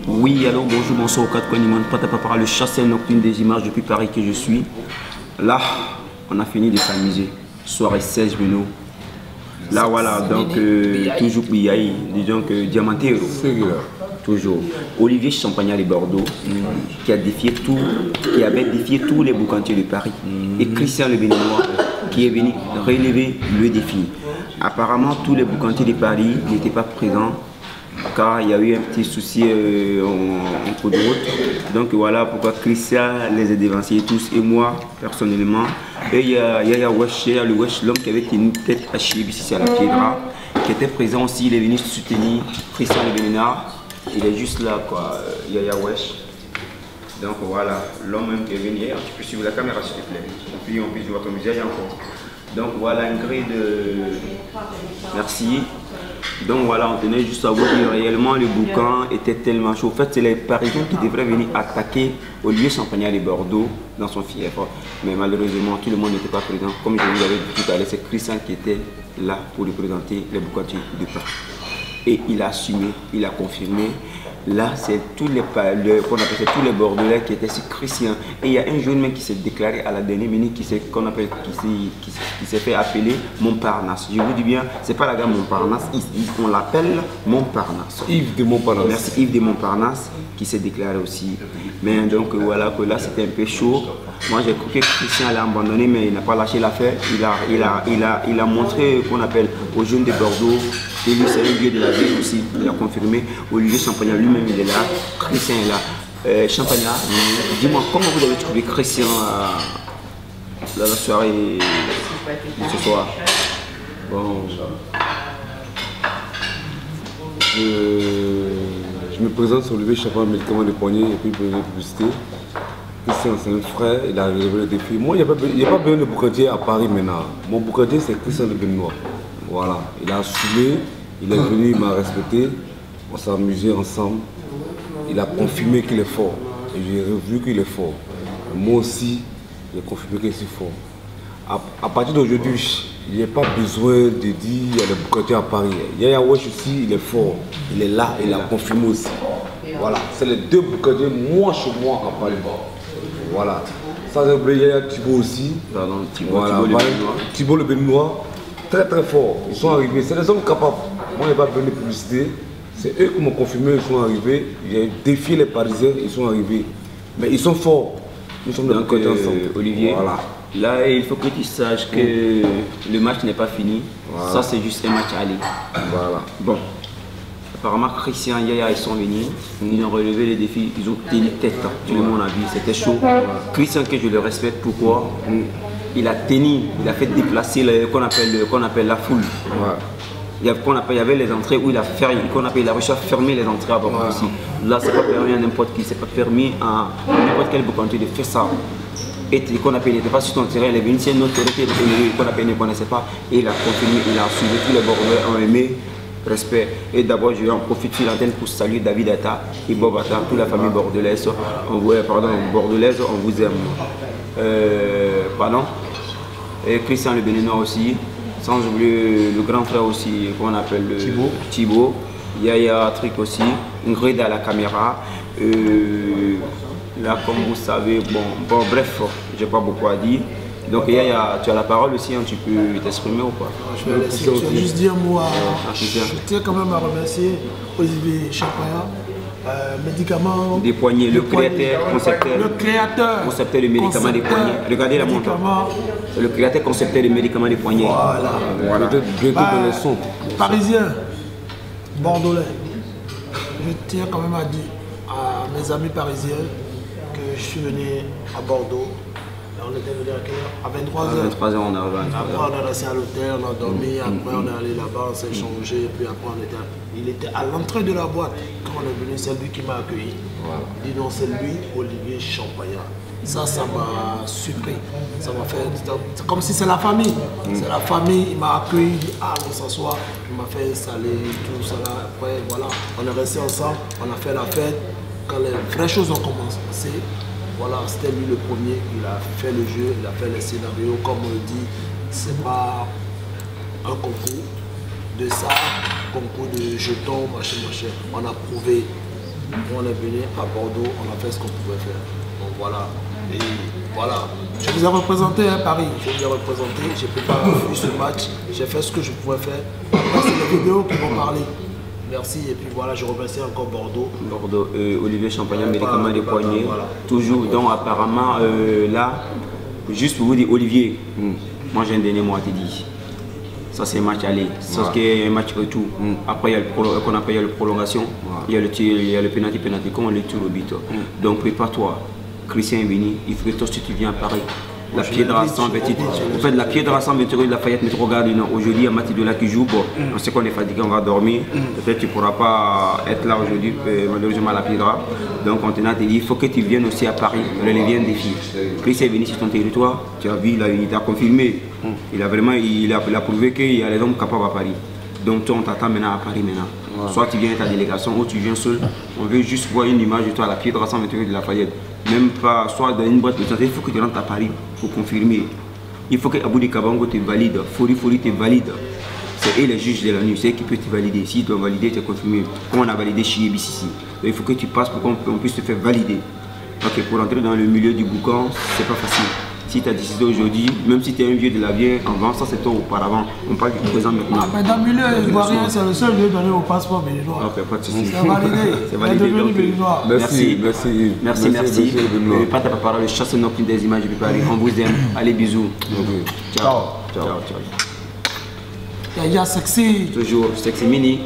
Oui, alors bonjour, bonsoir aux quatre coins du monde. Patapapa, le chasseur nocturne des images depuis Paris que je suis. Là, on a fini de s'amuser. Soirée 16 Beno. Là, voilà, donc toujours Biaï, disons que Diamantero. Toujours. Olivier Champagnat de Bordeaux, qui a défié tout, qui avait défié tous les boucantiers de Paris. Et Christian le Béninois, qui est venu relever le défi. Apparemment, tous les boucantiers de Paris n'étaient pas présents, car il y a eu un petit souci en cours de route. Donc voilà pourquoi Christian les a dévancés tous et moi personnellement. Et il y a Wesh, le Wesh, l'homme qui avait tenu tête à Chib ici à la Piedra, qui était présent aussi. Il est venu soutenir Christian le Béninard. Il est juste là quoi, Yaya Wesh. Donc voilà, l'homme même qui est venu. Tu peux suivre la caméra s'il te plaît. Et puis on peut voir ton visage encore. Donc voilà une grille de... Merci. Donc voilà, on tenait juste à vous dire réellement le boucan était tellement chaud. En fait, c'est les Parisiens qui devraient venir attaquer Olivier Champagnat de Bordeaux dans son fief. Mais malheureusement, tout le monde n'était pas présent. Comme je vous l'avais dit tout à l'heure, c'est Christian qui était là pour représenter les boucantiers de Paris. Et il a assumé, il a confirmé. Là, c'est tous les Bordelais qui étaient sur Christian. Et il y a un jeune même qui s'est déclaré à la dernière minute qui s'est fait appeler Montparnasse. Je vous dis bien, c'est pas la gamme Montparnasse, on l'appelle Montparnasse. Yves de Montparnasse. Merci, Yves de Montparnasse qui s'est déclaré aussi. Mais donc voilà, que là c'était un peu chaud. Moi j'ai cru que Christian allait abandonner, mais il n'a pas lâché l'affaire. Il a montré qu'on appelle aux jeunes de Bordeaux. Et lui, c'est un vieux de la ville aussi, il a confirmé. Olivier Champagnat lui-même, il est là. Christian est là. Champagnat, dis-moi, comment vous avez trouvé Christian la soirée de ce soir? Bon, je me présente sur Olivier Champagnat, médicament de poignet et puis de publicité. Christian, c'est un frère, il a relevé le défi. Moi, il n'y a pas besoin de boucantier à Paris maintenant. Mon boucantier, c'est Christian le Béninois. Voilà, il a assumé. Il est venu, il m'a respecté, on s'est amusé ensemble. Il a confirmé qu'il est fort. Et j'ai revu qu'il est fort. Moi aussi, j'ai confirmé qu'il est fort. À partir d'aujourd'hui, il n'y a pas besoin de dire il y a des boucantiers à Paris. Yaya Wesh aussi, il est fort. Il est là, il a confirmé aussi. Voilà, c'est les deux boucantiers, moi chez moi à Paris. Voilà. Sans oublier Yaya Thibaut aussi. Pardon, Thibaut, voilà, Thibaut le Béninois. Très très fort, ils sont arrivés, c'est des hommes capables. Moi, je n'ai pas besoin de publicité, c'est eux qui m'ont confirmé, ils sont arrivés. J'ai défié les Parisiens, ils sont arrivés. Mais ils sont forts, nous sommes de côté ensemble. Olivier, voilà. Là, il faut que tu saches que le match n'est pas fini. Voilà. Ça, c'est juste un match aller. Voilà. Bon, apparemment, Christian et Yaya, ils sont venus, ils ont relevé les défis, ils ont tenu tête. Tout le monde a vu, c'était chaud. Christian, que je le respecte, pourquoi? Il a tenu, il a fait déplacer qu'on appelle la foule. Ouais. Il y avait les entrées où il a réussi à fermer les entrées à Bordeaux aussi. Là, c'est pas permis à n'importe qui, c'est pas permis à n'importe quel boucantier de faire ça. Et qu'on appelle, il n'était pas sur son terrain, il est venu sur une autre terrain qu'on appelle, il ne connaissait pas. Et il a continué, il a suivi, tous les Bordelais ont aimé, respect. Et d'abord, je vais en profiter sur l'antenne pour saluer David Atta et Bob Atta, toute la famille bordelaise. Bordelaise, on vous aime. Pardon. Et Christian le Béninois aussi, sans oublier le grand frère aussi qu'on appelle Thibaut. Yaya Trick aussi, une grille à la caméra. Là, comme vous savez, bon bref, j'ai pas beaucoup à dire. Donc Yaya, tu as la parole aussi, hein, tu peux t'exprimer ou quoi? Je vais juste dire un mot je tiens quand même à remercier Olivier Champagnat. Médicaments des poignets, le créateur, concepteur des médicaments des poignets. Regardez la montre. C'est le créateur, concepteur des médicaments des poignets. Voilà. Bientôt dans les sons. Parisien, bordelais. Je tiens quand même à dire à mes amis parisiens que je suis venu à Bordeaux. On était venu à 23h. 23h, on est arrivé à 23h. Après, on est resté à l'hôtel, on a dormi. Après, on est allé là-bas, on s'est changé. Puis après, il était à l'entrée de la boîte. Quand on est venu, c'est lui qui m'a accueilli. Voilà. Dis donc, c'est lui, Olivier Champagnat. Ça m'a surpris. Ça m'a fait. C'est comme si c'est la famille. C'est la famille, il m'a accueilli, il dit ah, on s'assoit. Il m'a fait installer, tout ça. Après, voilà, on est resté ensemble, on a fait la fête. Quand les vraies choses ont commencé, voilà, c'était lui le premier, il a fait le jeu, il a fait les scénarios, comme on le dit, c'est pas un concours de ça, concours de jetons, machin. On a prouvé On est venu à Bordeaux, on a fait ce qu'on pouvait faire. Donc voilà. Et voilà. Je vous ai représenté à Paris. Je vous ai représenté. J'ai préparé ce match. J'ai fait ce que je pouvais faire. Après, c'est les vidéos qui vont parler. Merci. Et puis voilà, je remercie encore Bordeaux. Bordeaux, Olivier Champagnat, médicament des poignets. Voilà. Toujours. Donc apparemment, là, juste pour vous dire, Olivier, moi j'ai un dernier mot à te dire. Ça c'est un match aller, ça c'est un match retour. Après il y a le qu'on appelle la prolongation, il y a le penalty, comme on le tire au but. Donc prépare-toi, Christian est venu, il faut que toi si tu viens à Paris. La Piedra 128, en fait la Piedra 128 de la Fayette, mais tu regardes aujourd'hui il y a Mathieu de là qui joue, bon, on sait qu'on est fatigué, on va dormir, peut-être tu ne pourras pas être là aujourd'hui, malheureusement à la Piedra. Donc on te dit, il faut que tu viennes aussi à Paris, relever un défi. Christian est venu sur ton territoire, tu as vu, il t'a confirmé, il a prouvé qu'il y a les hommes capables à Paris. Donc toi on t'attend maintenant à Paris maintenant. Soit tu viens avec ta délégation ou tu viens seul, on veut juste voir une image de toi à la Piedra 128 de la Fayette. Même pas, soit dans une boîte de santé, il faut que tu rentres à Paris pour confirmer. Il faut que Aboudi Kabango te valide, Fori te valide. C'est eux les juges de la nuit, c'est eux qui peuvent te valider. S'ils doivent valider, tu es confirmé. Comme on a validé chez BCC. Il faut que tu passes pour qu'on puisse te faire valider. Ok, pour entrer dans le milieu du boucan, c'est pas facile. Si tu as décidé aujourd'hui, même si tu es un vieux de la vieille, avant ça c'est toi auparavant. On parle du présent maintenant. Ah, mais dans le milieu ivoirien, c'est le seul lieu donné au passeport béninois. Ok, pas de soucis. C'est validé. C'est validé. Donc, merci. Pas ta parole, je chasse aucune des images de Paris. On vous aime. Allez, bisous. Ciao. Yaya sexy. Toujours sexy mini.